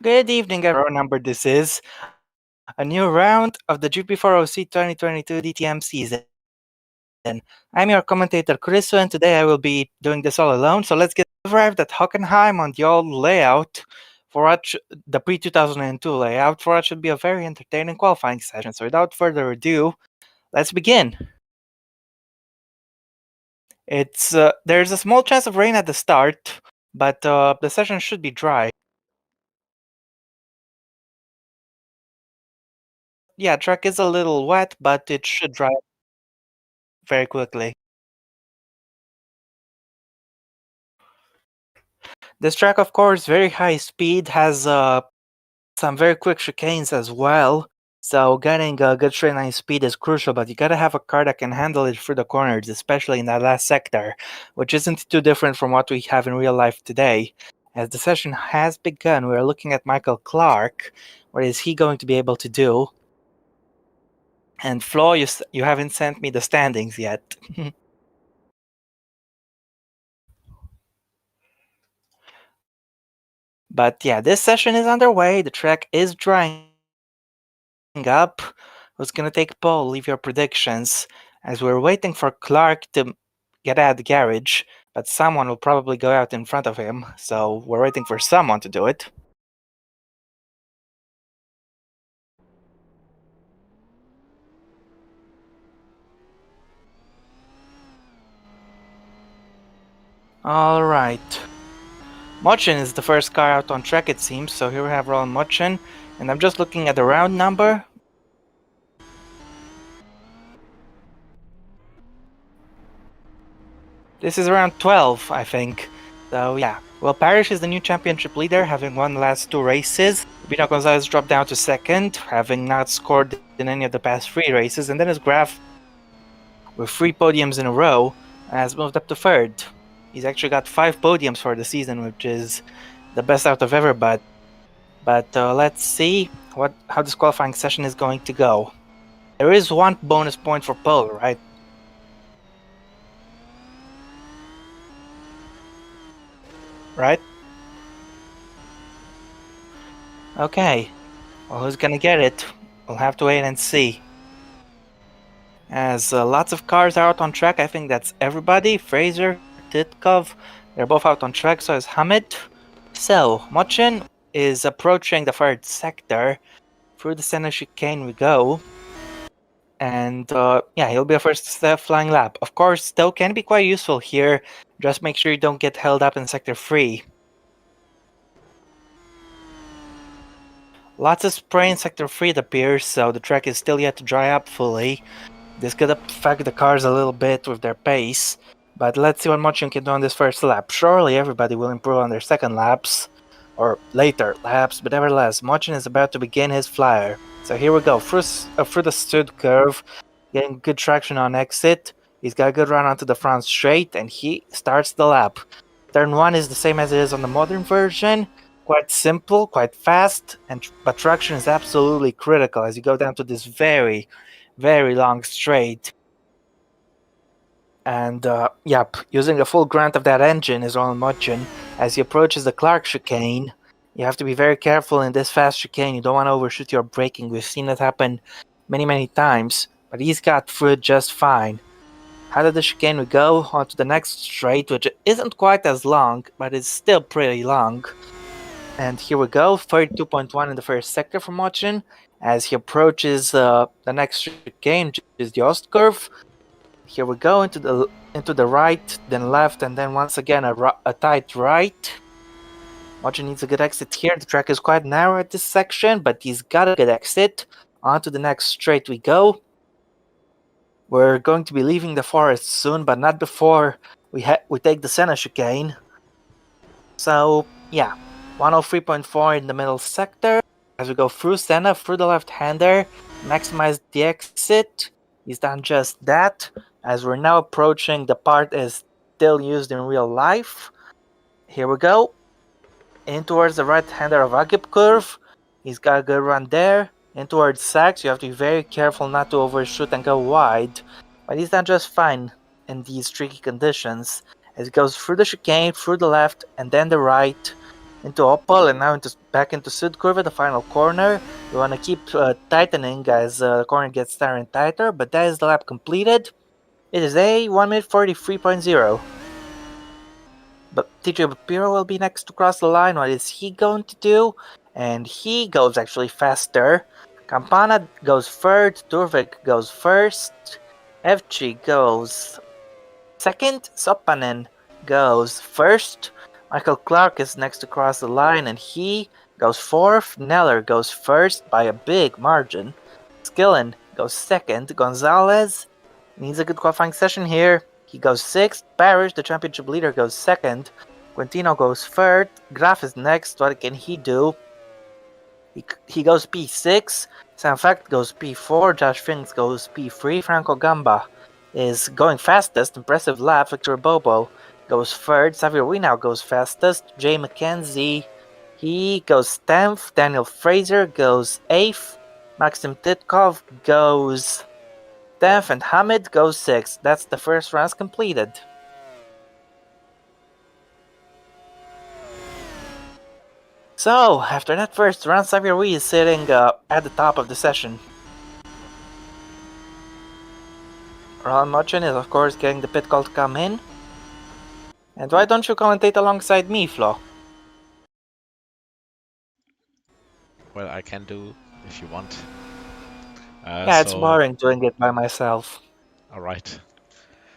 Good evening, everyone. Number this is a new round of the GP4 OC 2022 DTM season. I'm your commentator, Chris, and today I will be doing this all alone. So let's get arrived at Hockenheim on the old layout for the pre-2002 layout. For what should be a very entertaining qualifying session. So without further ado, let's begin. There's a small chance of rain at the start, but the session should be dry. Yeah, track is a little wet, but it should dry up very quickly. This track, of course, very high speed, has some very quick chicanes as well. So getting a good straight line speed is crucial, but you gotta have a car that can handle it through the corners, especially in that last sector, which isn't too different from what we have in real life today. As the session has begun, we're looking at Michael Clark. What is he going to be able to do? And Flo, you haven't sent me the standings yet. But yeah, this session is underway. The track is drying up. Who's gonna take pole? Leave your predictions. As we're waiting for Clark to get out of the garage, but someone will probably go out in front of him, so we're waiting for someone to do it. Alright. Mochin is the first car out on track, it seems, so here we have Roland Mochin, and I'm just looking at the round number. This is around 12, I think. So yeah. Well, Parrish is the new championship leader, having won the last two races. Vino Gonzalez dropped down to second, having not scored in any of the past three races, and then his Graf, with 3 podiums in a row, has moved up to third. He's actually got 5 podiums for the season, which is the best out of everybody. But let's see how this qualifying session is going to go. There is one bonus point for pole, right? Right? Okay. Well, who's gonna get it? We'll have to wait and see. As lots of cars are out on track, I think that's everybody. Fraser, Titkov, they're both out on track, so is Hamid. So, Mochin is approaching the third sector. Through the center chicane we go. And yeah, he'll be a first flying lap. Of course, still can be quite useful here. Just make sure you don't get held up in sector 3. Lots of spray in sector 3 it appears, so the track is still yet to dry up fully. This could affect the cars a little bit with their pace, but let's see what Mochin can do on this first lap. Surely everybody will improve on their second laps, or later laps, but nevertheless, Mochin is about to begin his flyer. So here we go, through the stud curve, getting good traction on exit. He's got a good run onto the front straight, and he starts the lap. Turn 1 is the same as it is on the modern version. Quite simple, quite fast, but traction is absolutely critical as you go down to this very, very long straight. And yep, using the full grunt of that engine is Roland Mochin. As he approaches the Clark chicane, you have to be very careful in this fast chicane. You don't want to overshoot your braking. We've seen it happen many, many times, but he's got through it just fine. Out of the chicane we go, onto the next straight, which isn't quite as long, but it's still pretty long. And here we go, 32.1 in the first sector for Mochin, as he approaches the next chicane, which is the Ost curve. Here we go, into the right, then left, and then once again a tight right. Mochin needs a good exit here. The track is quite narrow at this section, but he's got a good exit. On to the next straight we go. We're going to be leaving the forest soon, but not before we take the center chicane. So yeah, 103.4 in the middle sector. As we go through Senna, through the left-hander, maximize the exit. He's done just that. As we're now approaching the part that is still used in real life. Here we go. In towards the right-hander of Agip curve. He's got a good run there. In towards Sachs, you have to be very careful not to overshoot and go wide. But he's done just fine in these tricky conditions. As he goes through the chicane, through the left, and then the right. into Opal and now back into Südkurve, the final corner. You want to keep tightening as the corner gets tighter and tighter, but that is the lap completed. It is a 1 minute 43.0. But TJ Papiro will be next to cross the line. What is he going to do? And he goes actually faster. Campana goes third. Turvik goes first. Evci goes second. Sopanen goes first. Michael Clark is next to cross the line and he goes fourth. Neller goes first by a big margin. Skillen goes second. Gonzalez needs a good qualifying session here. He goes sixth. Parrish, the championship leader, goes second. Quintino goes third. Graf is next. What can he do? He goes P6. Sanfact goes P4. Josh Finks goes P3. Franco Gamba is going fastest. Impressive lap. Victor Bobo goes third. Xavier Winnow goes fastest. Jay McKenzie, he goes 10th. Daniel Fraser goes 8th. Maxim Titkov goes 10th. And Hamid goes 6th. That's the first runs completed. So, after that first run, Xavier Wee is sitting at the top of the session. Ron Mochin is of course getting the pit call to come in. And why don't you commentate alongside me, Flo? Well, I can do if you want. Yeah, it's boring doing it by myself. Alright.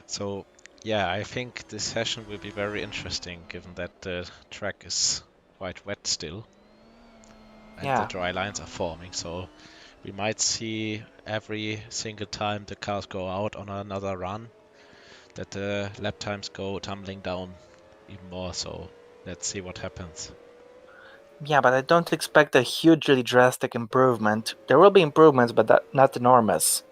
So, yeah, I think this session will be very interesting given that the track is quite wet still. And the dry lines are forming, so we might see every single time the cars go out on another run that the lap times go tumbling down even more, so let's see what happens. Yeah, but I don't expect a hugely drastic improvement. There will be improvements, but not enormous.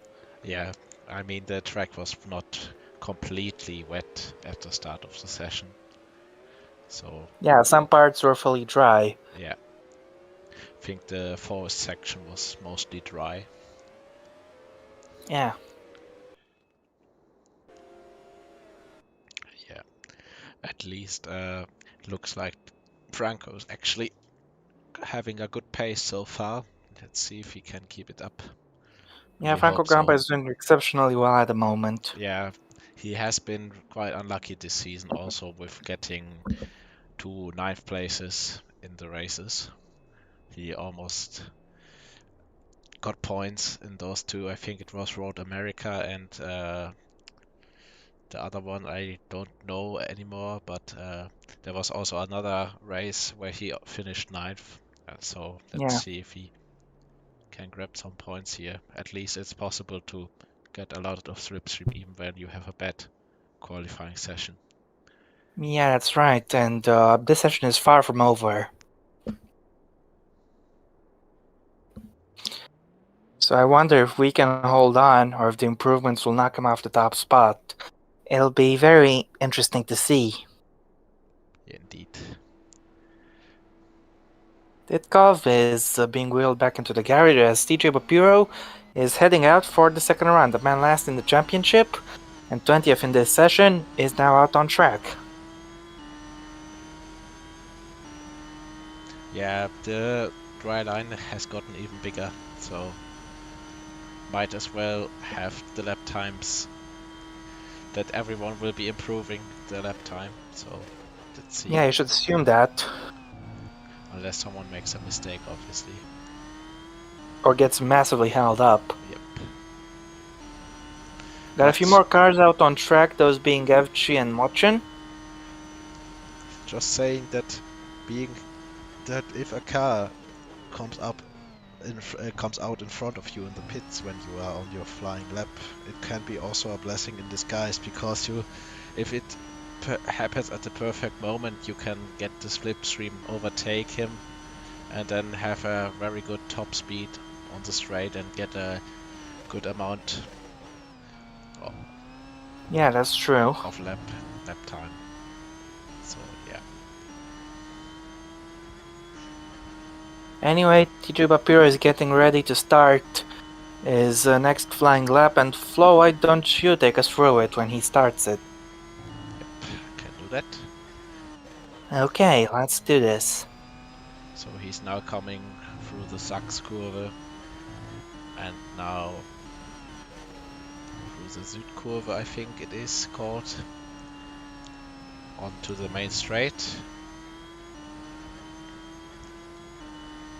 Yeah, I mean the track was not completely wet at the start of the session. So yeah, some parts were fully dry. Yeah. I think the forest section was mostly dry. Yeah. Yeah. At least looks like Franco's actually having a good pace so far. Let's see if he can keep it up. Yeah, We Franco hope so. Gamba is doing exceptionally well at the moment. Yeah, he has been quite unlucky this season also with getting 2 ninth places in the races. He almost got points in those two. I think it was Road America and the other one I don't know anymore, but there was also another race where he finished ninth. So let's see if he can grab some points here. At least it's possible to get a lot of slipstream even when you have a bad qualifying session. Yeah, that's right. And this session is far from over. So I wonder if we can hold on or if the improvements will knock him off the top spot. It'll be very interesting to see. Yeah, indeed. Titkov is being wheeled back into the garage as TJ Papiro is heading out for the second round. The man last in the championship and 20th in this session is now out on track. Yeah, the dry line has gotten even bigger, so might as well have the lap times that everyone will be improving the lap time. So let's see. Yeah, you should assume that. Unless someone makes a mistake, obviously. Or gets massively held up. Yep. Got a few more cars out on track, those being Evchi and Mochin. Just saying that if a car comes out in front of you in the pits when you are on your flying lap, it can be also a blessing in disguise, because if it happens at the perfect moment, you can get the slipstream, overtake him, and then have a very good top speed on the straight and get a good amount yeah, that's true. Of lap time. So yeah. Anyway, TJ Papiro is getting ready to start his next flying lap, and Flo, why don't you take us through it when he starts it? Yep, can do that. Okay, let's do this. So he's now coming through the Sachskurve and now through the Südkurve, I think it is called, onto the main straight.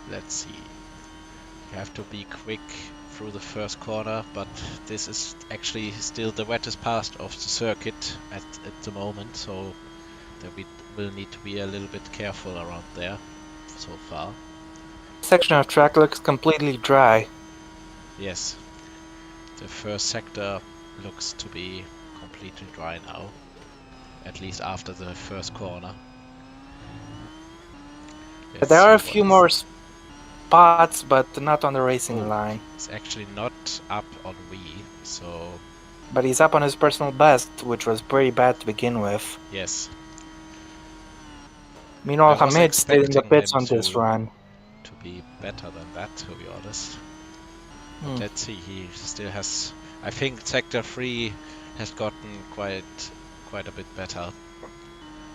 Let's see. You have to be quick through the first corner, but this is actually still the wettest part of the circuit at the moment, so we will need to be a little bit careful around there so far. Section of track looks completely dry. Yes, the first sector looks to be completely dry now, at least after the first corner. Let's There are a see few more spots, but not on the racing line. It's actually not up on Wii, so But he's up on his personal best, which was pretty bad to begin with. yes. Meanwhile, I was Hamid stayed in the expecting pits him on this run. to be better than that, to be honest. But Hmm. let's see, he still has... I think Sector 3 has gotten quite a bit better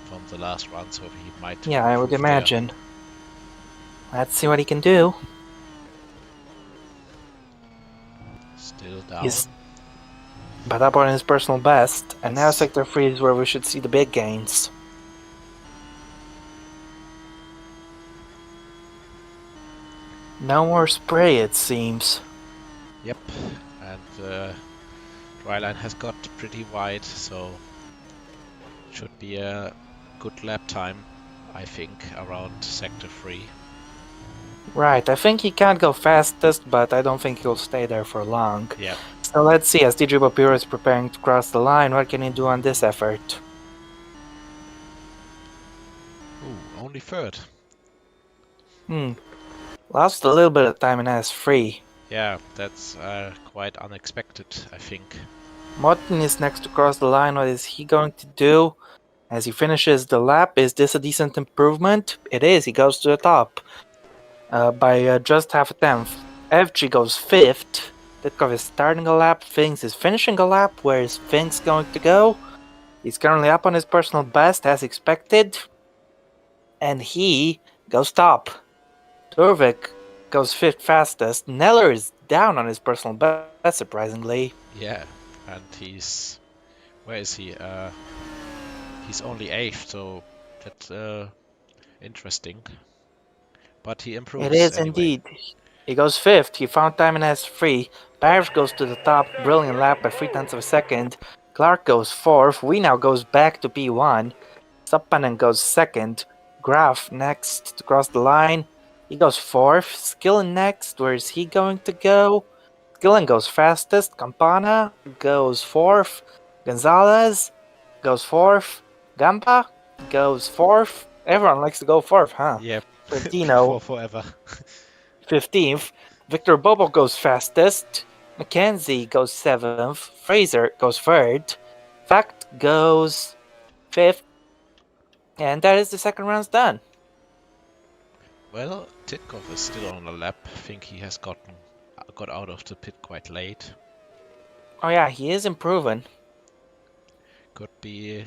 from the last run, so he might Yeah, I would improve there. imagine. Let's see what he can do. Still down. He's but up on his personal best, and now Yes. Sector 3 is where we should see the big gains. No more spray, it seems. Yep, and dry line has got pretty wide, so should be a good lap time, I think, around Sector 3. Right, I think he can't go fastest, but I don't think he'll stay there for long. Yeah. So let's see, as DJ Bapiro is preparing to cross the line, what can he do on this effort? Ooh, only third. Lost a little bit of time in S3. Yeah, that's quite unexpected, I think. Morten is next to cross the line. What is he going to do as he finishes the lap? Is this a decent improvement? It is. He goes to the top by just half a tenth. FG goes 5th. Ditkov is starting a lap. Finks is finishing a lap. Where is Finks going to go? He's currently up on his personal best as expected. And he goes top. Turvik goes 5th fastest. Neller is down on his personal best, surprisingly. Yeah, and he's... Where is he? He's only 8th, so that's interesting. But he improves It is anyway. indeed. He goes 5th. He found time in S3. Parrish goes to the top. Brilliant lap by 3/10 of a second. Clark goes 4th. We now goes back to P1. Suppanen goes 2nd. Graf next to cross the line. He goes 4th. Skillen next. Where is he going to go? Skillen goes fastest. Campana goes 4th. Gonzalez goes 4th. Gamba goes 4th. Everyone likes to go 4th, huh? Yep. Trentino forever. 15th. Victor Bobo goes fastest. Mackenzie goes 7th. Fraser goes 3rd. Fact goes 5th. And that is the second round's done. Well, Titkov is still on a lap. I think he has got out of the pit quite late. Oh yeah, he is improving. Could be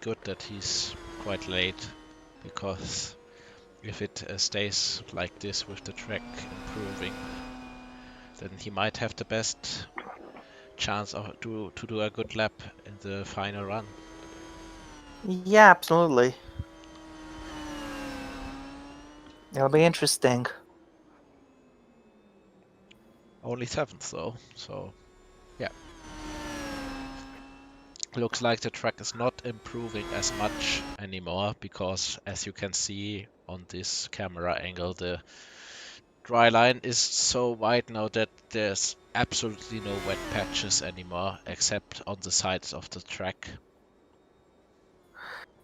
good that he's quite late, because if it stays like this with the track improving, then he might have the best chance to do a good lap in the final run. Yeah, absolutely. It'll be interesting. Only 7th though, so yeah. Looks like the track is not improving as much anymore, because as you can see on this camera angle, the dry line is so wide now that there's absolutely no wet patches anymore, except on the sides of the track.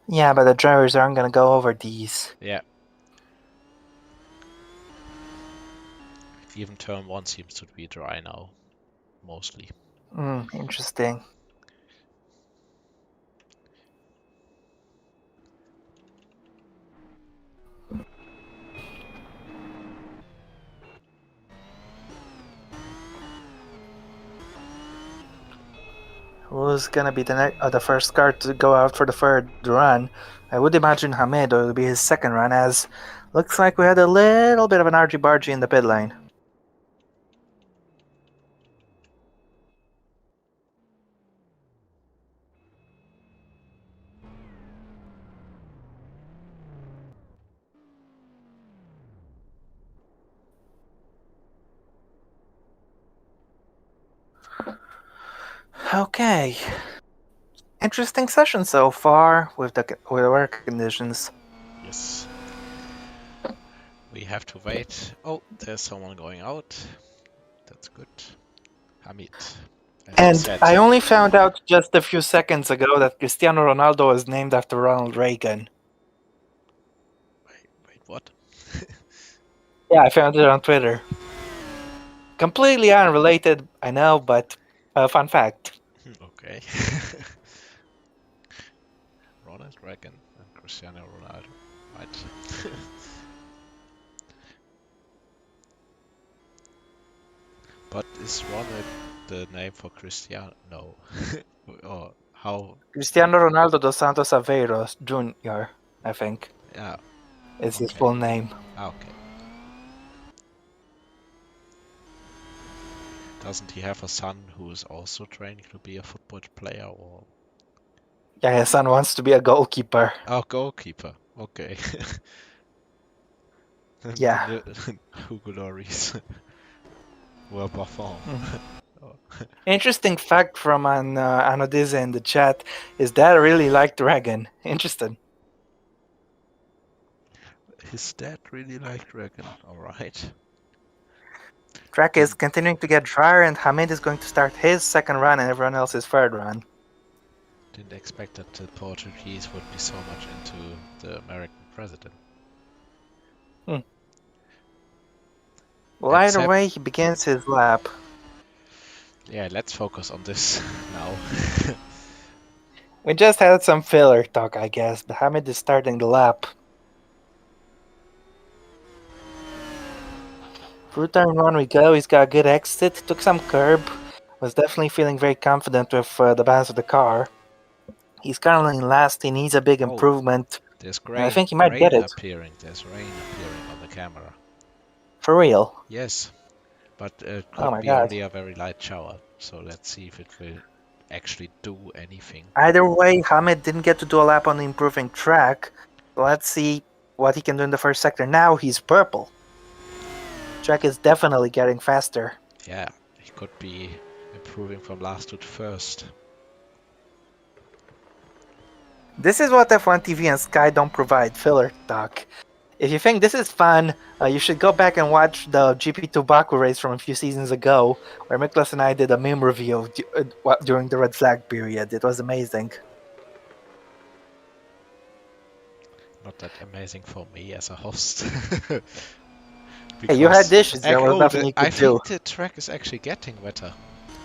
Yeah, but the drivers aren't gonna go over these. Yeah. Even turn 1 seems to be dry now, mostly. Interesting. Who's gonna be the first car to go out for the third run? I would imagine Hamid, or it'll be his second run, as looks like we had a little bit of an argy-bargy in the pit lane. Okay. Interesting session so far with the weather conditions. Yes. We have to wait. Oh, there's someone going out. That's good. Hamid, as you And said. I only found out just a few seconds ago that Cristiano Ronaldo is named after Ronald Reagan. Wait, what? Yeah, I found it on Twitter. Completely unrelated, I know, but a fun fact. Okay. Ronald Reagan and Cristiano Ronaldo. Right. But is Ronald the name for Cristiano? No. Or how? Cristiano Ronaldo dos Santos Aveiros Jr., I think, Yeah. is his Okay. full name. Okay. Doesn't he have a son who is also training to be a football player or? Yeah, his son wants to be a goalkeeper. Oh, goalkeeper. Okay. Yeah. Hugo Lloris. Well performed. Oh. Interesting fact from Anodize in the chat is Dad really liked Reagan. Interesting. His dad really liked Reagan. Alright. Track is continuing to get drier, and Hamid is going to start his second run and everyone else's third run. Didn't expect that the Portuguese would be so much into the American president. Well, either way, he begins his lap. Yeah, let's focus on this now. We just had some filler talk, I guess, but Hamid is starting the lap. Through turn one we go, he's got a good exit, took some curb, was definitely feeling very confident with the balance of the car. He's currently in last, he needs a big improvement. There's I think he might get it. There's rain appearing on the camera. For real. Yes, but it Oh could my be god. only a very light shower. So let's see if it will actually do anything. Either way, Hamid didn't get to do a lap on the improving track. Let's see what he can do in the first sector. Now he's purple. Track is definitely getting faster. Yeah, he could be improving from last to first. This is what F1 TV and Sky don't provide, filler talk. If you think this is fun, you should go back and watch the GP2 Baku race from a few seasons ago, where Miklas and I did a meme review during the red flag period. It was amazing. Not that amazing for me as a host. Hey, you had dishes, there was nothing you could I do. think the track is actually getting wetter.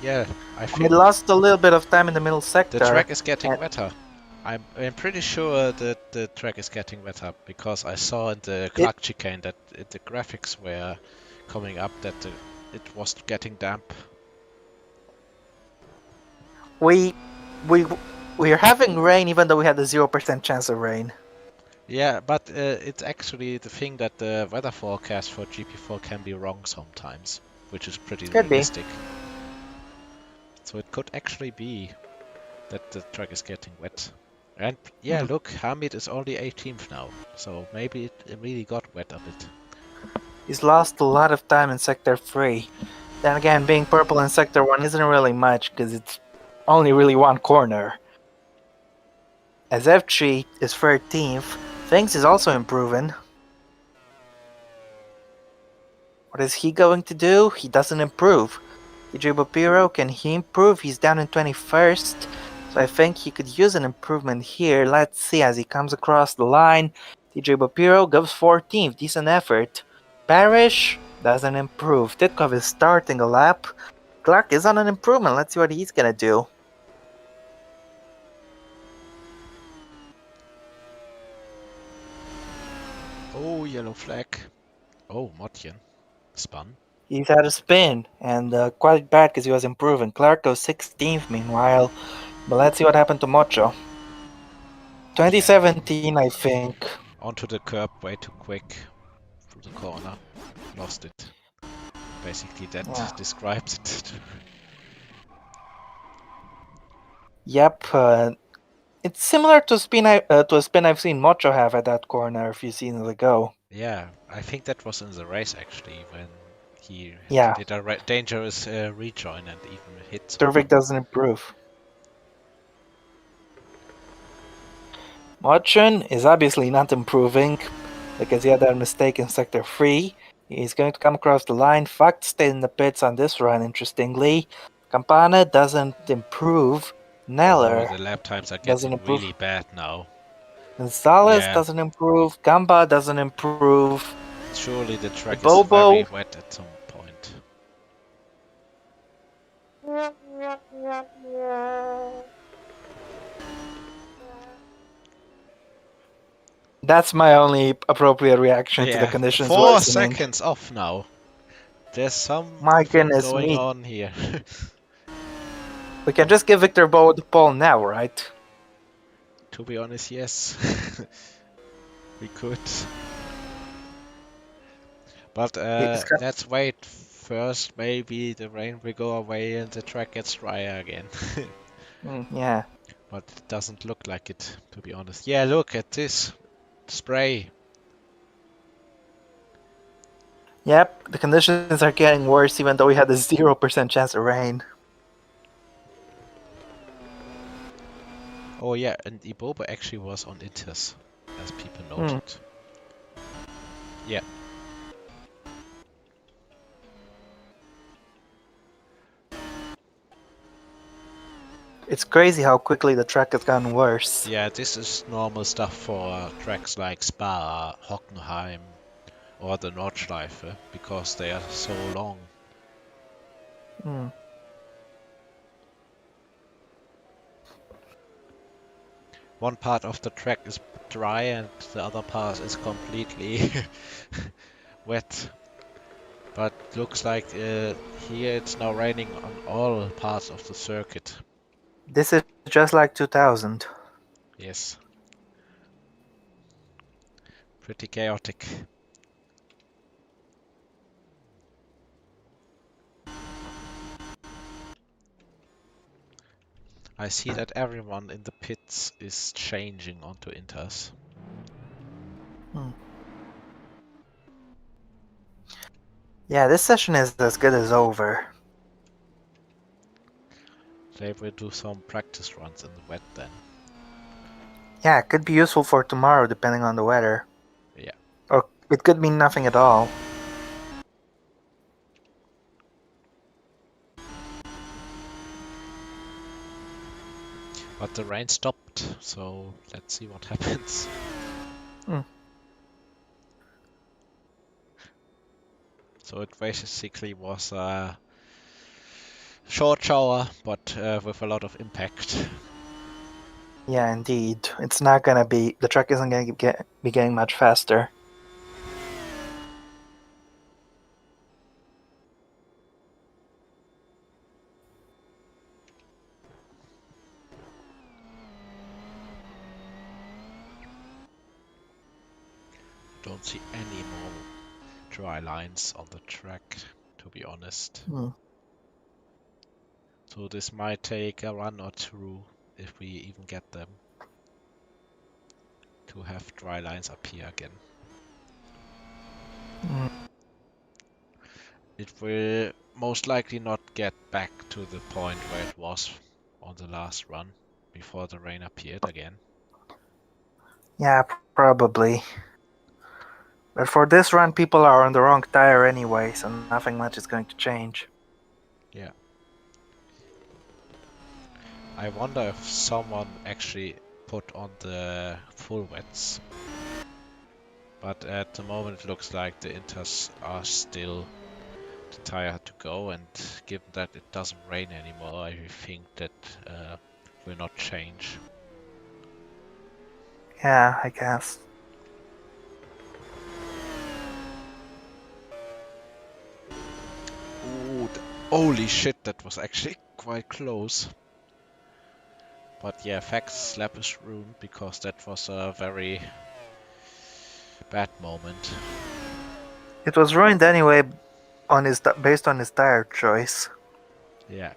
Yeah, I And feel it lost a little bit of time in the middle sector. the track is getting wetter. I'm pretty sure that the track is getting wetter because I saw in the Clark chicane that the graphics were coming up that it was getting damp. We're having rain even though we had a 0% chance of rain. Yeah, but it's actually the thing that the weather forecast for GP4 can be wrong sometimes, which is pretty realistic. So it could actually be that the track is getting wet. And yeah, look, Hamid is only 18th now, so maybe it really got wet a bit. He's lost a lot of time in Sector 3. Then again, being purple in Sector 1 isn't really much, because it's only really one corner. As F3 is 13th, things is also improving. What is he going to do? He doesn't improve. DJ Bopiro, can he improve? He's down in 21st. So I think he could use an improvement here. Let's see as he comes across the line. DJ Bopiro goes 14th. Decent effort. Parrish doesn't improve. Titkov is starting a lap. Clark is on an improvement. Let's see what he's gonna do. Oh, yellow flag. Oh, Motjen spun. He's had a spin, and quite bad because he was improving. Clark goes 16th meanwhile, but let's see what happened to Mocho. 2017, I think. Onto the curb way too quick through the corner. Lost it. Basically, that Yeah. describes it. Yep. It's similar to a spin I've seen Mocho have at that corner a few seasons ago. Yeah, I think that was in the race actually when he Yeah. did a dangerous rejoin and even hit someone. Turvik doesn't improve. Mochen is obviously not improving because he had that mistake in Sector 3. He's going to come across the line. Fucked stayed in the pits on this run, interestingly. Campana doesn't improve. Oh, Neller the lap times are doesn't getting improve. really bad now. Gonzalez Yeah, doesn't improve. Gamba doesn't improve. surely the track is very Bobo. wet at some point. That's my only appropriate reaction to the Yeah, conditions 4 worsening. seconds off now. There's My something goodness going me. on here. We can just give Victor Bobo the pole now, right? To be honest, yes. We could. But He's got, let's wait. First, maybe the rain will go away and the track gets drier again. yeah. But it doesn't look like it, to be honest. Yeah, look at this spray. Yep, the conditions are getting worse even though we had a 0% chance of rain. Oh yeah, and Iboba actually was on Inters, as people noted. Yeah. It's crazy how quickly the track has gotten worse. Yeah, this is normal stuff for tracks like Spa, Hockenheim, or the Nordschleife, because they are so long. Hmm. One part of the track is dry and the other part is completely wet. But looks like here it's now raining on all parts of the circuit. This is just like 2000. Yes. Pretty chaotic. I see that everyone in the pits is changing onto Inters. Hmm. Yeah, this session is as good as over. They will do some practice runs in the wet then. Yeah, it could be useful for tomorrow depending on the weather. Yeah. Or it could mean nothing at all. But the rain stopped, so let's see what happens. Hmm. So it basically was a short shower, but with a lot of impact. Yeah, indeed. It's not gonna be. The track isn't gonna be getting much faster. Don't see any more dry lines on the track, to be honest. Hmm. So this might take a run or two, if we even get them, to have dry lines appear again. Hmm. It will most likely not get back to the point where it was on the last run, before the rain appeared again. Yeah, probably. But for this run, people are on the wrong tire anyway, so nothing much is going to change. Yeah. I wonder if someone actually put on the full wets. But at the moment it looks like the Inters are still the tire to go, and given that it doesn't rain anymore, I think that will not change. Yeah, I guess. Holy shit, that was actually quite close. But yeah, Fact's lap is ruined because that was a very bad moment. It was ruined anyway based on his tire choice. Yeah.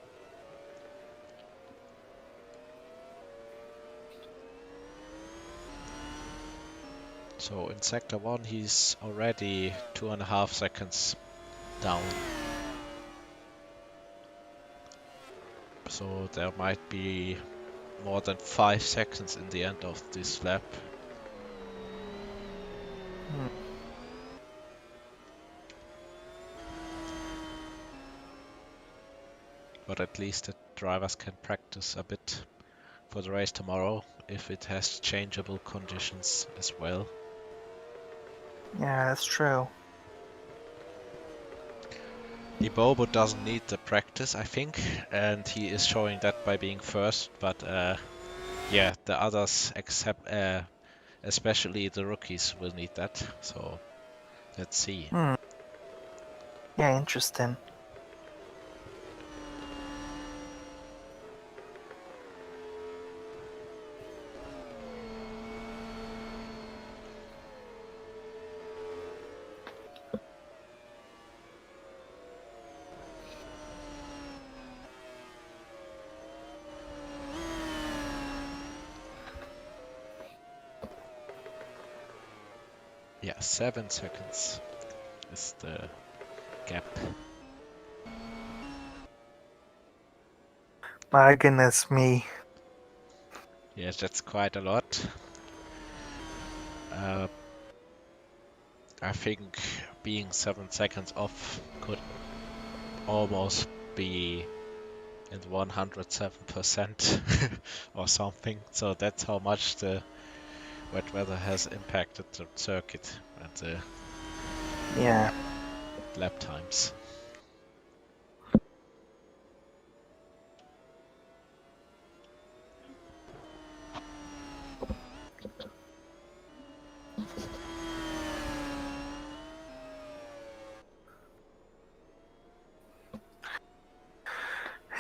So in sector 1 he's already 2.5 seconds down. So there might be more than 5 seconds in the end of this lap. But at least the drivers can practice a bit for the race tomorrow if it has changeable conditions as well. Yeah, that's true. Ibobo doesn't need the practice, I think, and he is showing that by being first, but yeah, the others, except especially the rookies, will need that, so let's see. Yeah, interesting. Yeah, 7 seconds is the gap. My goodness me. Yes, that's quite a lot. I think being 7 seconds off could almost be in 107% or something. So that's how much the wet weather has impacted the circuit and the Yeah. lap times.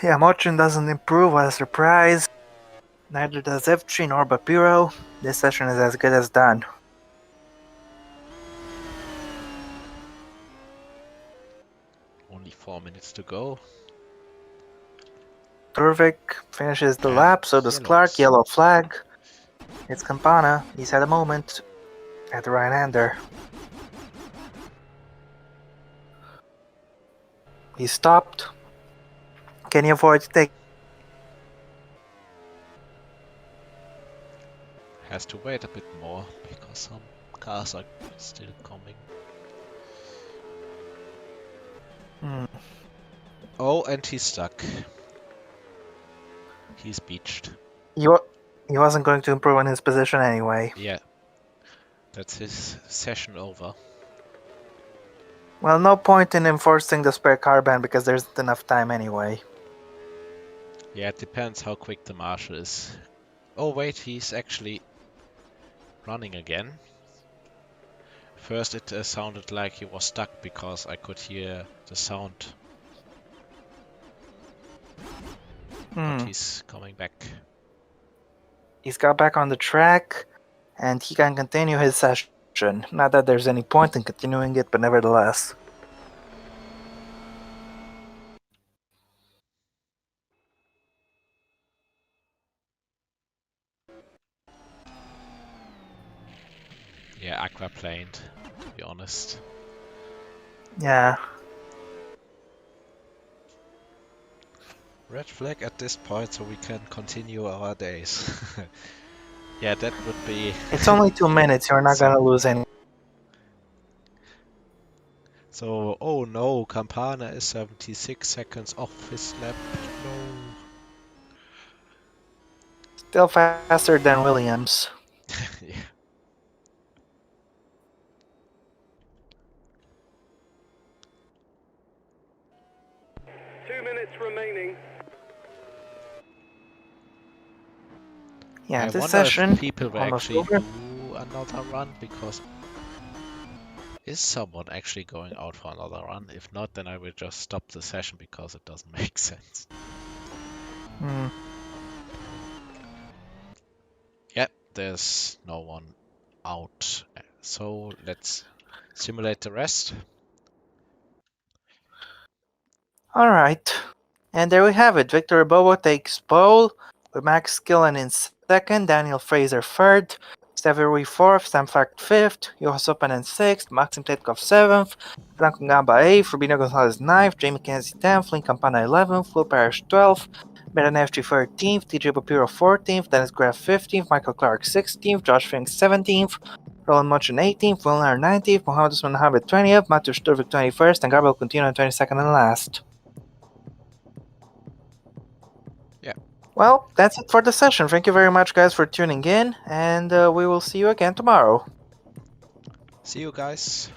Yeah, Mochin doesn't improve, what a surprise. Neither does F3 nor Bapiro. This session is as good as done. Only 4 minutes to go. Turvik finishes the And lap, so does Clark. yellows. Yellow flag. It's Campana. He's had a moment at the right-hander. He stopped. Can he afford to take? Has to wait a bit more because some cars are still coming. Oh, and he's stuck. He's beached. He wasn't going to improve on his position anyway. Yeah, that's his session over. Well, no point in enforcing the spare car ban because there isn't enough time anyway. Yeah, it depends how quick the marshal is. Oh wait, he's actually running again. First it sounded like he was stuck because I could hear the sound. But he's coming back. He's got back on the track, and he can continue his session. Not that there's any point in continuing it, but nevertheless. Yeah, aquaplaned, to be honest. Yeah. Red flag at this point so we can continue our days. Yeah, that would be... It's only 2 minutes, you're not gonna lose any. So, oh no, Campana is 76 seconds off his lap. No. Still faster than Williams. Yeah. Remaining. Yeah, I this wonder session if people will almost actually over. do another run because Is someone actually going out for another run? If not, then I will just stop the session because it doesn't make sense. Yep, there's no one out. So let's simulate the rest. Alright. And there we have it. Victor Bobo takes pole, with Max Skillen in second, Daniel Fraser third, Severy fourth, Sam Flack fifth, Johan Sopanen sixth, Maxim Tetkov seventh, Franco Gamba eighth, Rubino Gonzalez ninth, Jamie Mackenzie 10th, Lynn Campana 11th, Will Parrish 12th, Berenevci 13th, TJ Papiro 14th, Dennis Graff 15th, Michael Clark 16th, Josh Fink 17th, Roland Mochin 18th, Will Nair 19th, Mohamed Usman Habib 20th, Matthew Sturvik 21st, and Gabriel Contino 22nd and last. Yeah. Well, that's it for the session. Thank you very much, guys, for tuning in, and we will see you again tomorrow. See you guys.